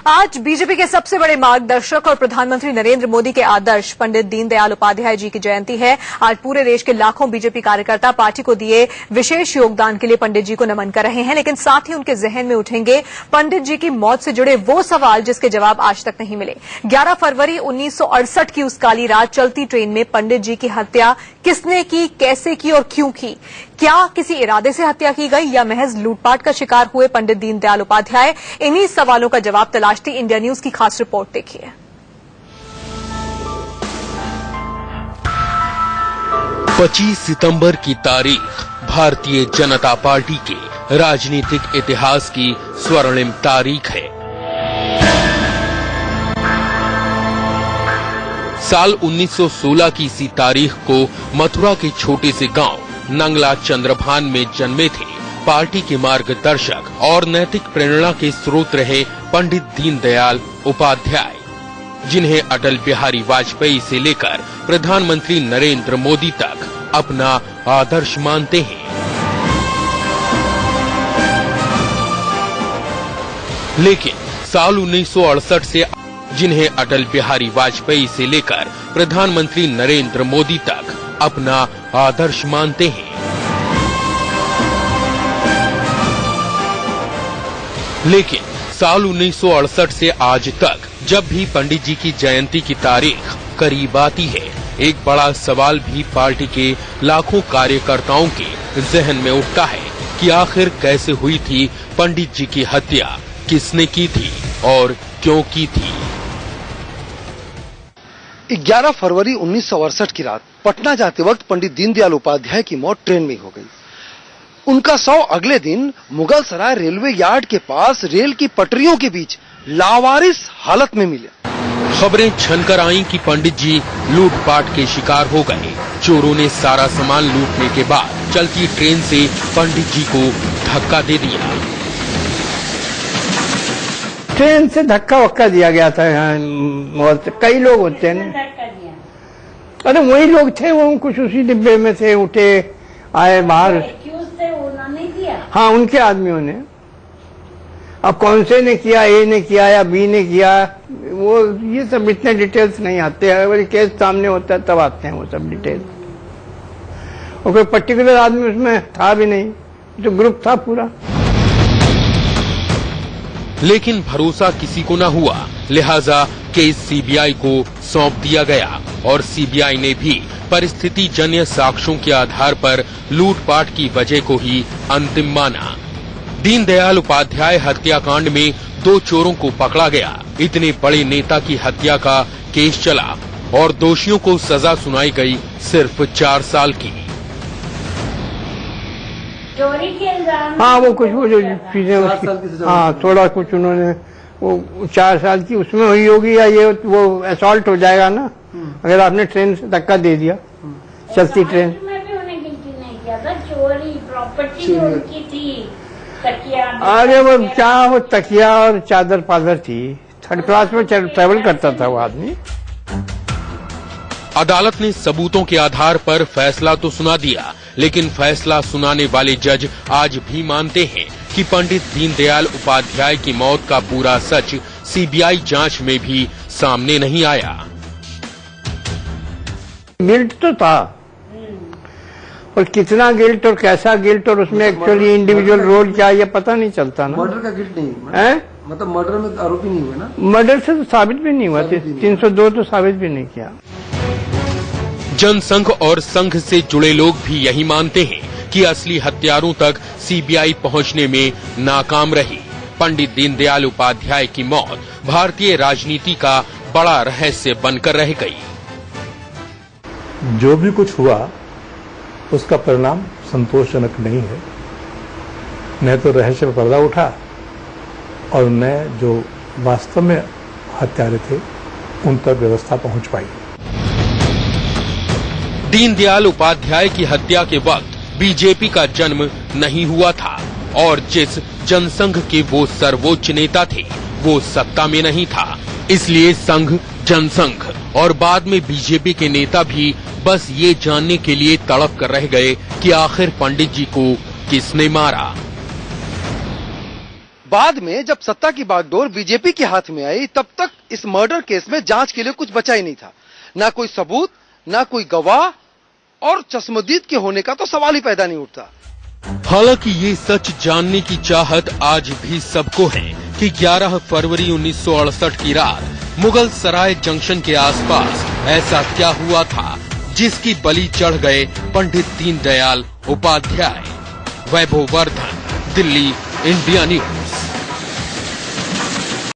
आज बीजेपी के सबसे बड़े मार्गदर्शक और प्रधानमंत्री नरेंद्र मोदी के आदर्श पंडित दीनदयाल उपाध्याय जी की जयंती है। आज पूरे देश के लाखों बीजेपी कार्यकर्ता पार्टी को दिए विशेष योगदान के लिए पंडित जी को नमन कर रहे हैं, लेकिन साथ ही उनके जहन में उठेंगे पंडित जी की मौत से जुड़े वो सवाल जिसके जवाब आज तक नहीं मिले। 11 फरवरी 1968 की उस काली रात चलती ट्रेन में पंडित जी की हत्या किसने की, कैसे की और क्यों की? क्या किसी इरादे से हत्या की गई या महज लूटपाट का शिकार हुए पंडित दीनदयाल उपाध्याय? इन्हीं सवालों का जवाब तलाशती इंडिया न्यूज की खास रिपोर्ट देखिए। 25 सितंबर की तारीख भारतीय जनता पार्टी के राजनीतिक इतिहास की स्वर्णिम तारीख है। साल 1916 की इसी तारीख को मथुरा के छोटे से गांव नंगला चंद्रभान में जन्मे थे पार्टी के मार्गदर्शक और नैतिक प्रेरणा के स्रोत रहे पंडित दीनदयाल उपाध्याय, जिन्हें अटल बिहारी वाजपेयी से लेकर प्रधानमंत्री नरेंद्र मोदी तक अपना आदर्श मानते हैं। लेकिन साल 1968 से जिन्हें अटल बिहारी वाजपेयी से लेकर प्रधानमंत्री नरेंद्र मोदी तक अपना आदर्श मानते हैं, लेकिन साल 1968 से आज तक जब भी पंडित जी की जयंती की तारीख करीब आती है, एक बड़ा सवाल भी पार्टी के लाखों कार्यकर्ताओं के जहन में उठता है कि आखिर कैसे हुई थी पंडित जी की हत्या, किसने की थी और क्यों की थी। 11 फरवरी 1968 की रात पटना जाते वक्त पंडित दीनदयाल उपाध्याय की मौत ट्रेन में हो गई। उनका शव अगले दिन मुगल सराय रेलवे यार्ड के पास रेल की पटरियों के बीच लावारिस हालत में मिले। खबरें छनकर आईं कि पंडित जी लूटपाट के शिकार हो गए। चोरों ने सारा सामान लूटने के बाद चलती ट्रेन से पंडित जी को धक्का दे दिया। ट्रेन से धक्का वक्का दिया गया था। यहाँ कई लोग होते हैं ना, अरे वही लोग थे, वो कुछ उसी डिब्बे में थे, उठे आए बाहर। उन्होंने किया? हाँ, उनके आदमियों ने। अब कौन से ने किया, ए ने किया या बी ने किया, वो ये सब इतने डिटेल्स नहीं आते हैं। अगर केस सामने होता है तब आते हैं वो सब डिटेल्स। और कोई पर्टिकुलर आदमी उसमें था भी नहीं, जो ग्रुप था पूरा। लेकिन भरोसा किसी को न हुआ, लिहाजा केस सीबीआई को सौंप दिया गया और सीबीआई ने भी परिस्थिति जन्य साक्ष्यों के आधार पर लूटपाट की वजह को ही अंतिम माना। दीनदयाल उपाध्याय हत्याकांड में 2 चोरों को पकड़ा गया। इतने बड़े नेता की हत्या का केस चला और दोषियों को सजा सुनाई गई सिर्फ 4 साल की। चोरी के इल्जाम? हाँ, वो कुछ वो जो चीजें उसकी, हाँ थोड़ा कुछ उन्होंने वो 4 साल की उसमें हुई होगी, या ये वो असॉल्ट हो जाएगा ना अगर आपने ट्रेन से धक्का दे दिया, चलती ट्रेन में भी उन्हें गिनती नहीं किया था। चोरी प्रॉपर्टी उनकी थी, तकिया। अरे वो क्या, वो तकिया और चादर पादर थी। 3rd क्लास में ट्रेवल करता था वो आदमी। अदालत ने सबूतों के आधार पर फैसला तो सुना दिया, लेकिन फैसला सुनाने वाले जज आज भी मानते हैं कि पंडित दीनदयाल उपाध्याय की मौत का पूरा सच सीबीआई जांच में भी सामने नहीं आया। गिल्ट तो था, और कितना गिल्ट और कैसा गिल्ट और उसमें एक्चुअली इंडिविजुअल रोल क्या, ये पता नहीं चलता ना। मर्डर का गिल्ट नहीं है, मतलब मर्डर में आरोपी नहीं हुए ना। मर्डर से तो साबित भी नहीं हुआ, 302 तो साबित भी नहीं किया। जनसंघ और संघ से जुड़े लोग भी यही मानते हैं कि असली हत्यारों तक सीबीआई पहुंचने में नाकाम रही। पंडित दीनदयाल उपाध्याय की मौत भारतीय राजनीति का बड़ा रहस्य बनकर रह गई। जो भी कुछ हुआ उसका परिणाम संतोषजनक नहीं है। न तो रहस्य पर पर्दा उठा और न जो वास्तव में हत्यारे थे उन तक व्यवस्था पहुंच पाई। दीनदयाल उपाध्याय की हत्या के वक्त बीजेपी का जन्म नहीं हुआ था और जिस जनसंघ के वो सर्वोच्च नेता थे वो सत्ता में नहीं था। इसलिए संघ, जनसंघ और बाद में बीजेपी के नेता भी बस ये जानने के लिए तड़प कर रह गए कि आखिर पंडित जी को किसने मारा। बाद में जब सत्ता की बागडोर बीजेपी के हाथ में आई, तब तक इस मर्डर केस में जांच के लिए कुछ बचा ही नहीं था। ना कोई सबूत, ना कोई गवाह, और चश्मदीद के होने का तो सवाल ही पैदा नहीं उठता। हालांकि ये सच जानने की चाहत आज भी सबको है कि 11 फरवरी 1968 की रात मुगल सराय जंक्शन के आसपास ऐसा क्या हुआ था जिसकी बलि चढ़ गए पंडित दीनदयाल उपाध्याय। वैभव वर्धन, दिल्ली, इंडिया न्यूज।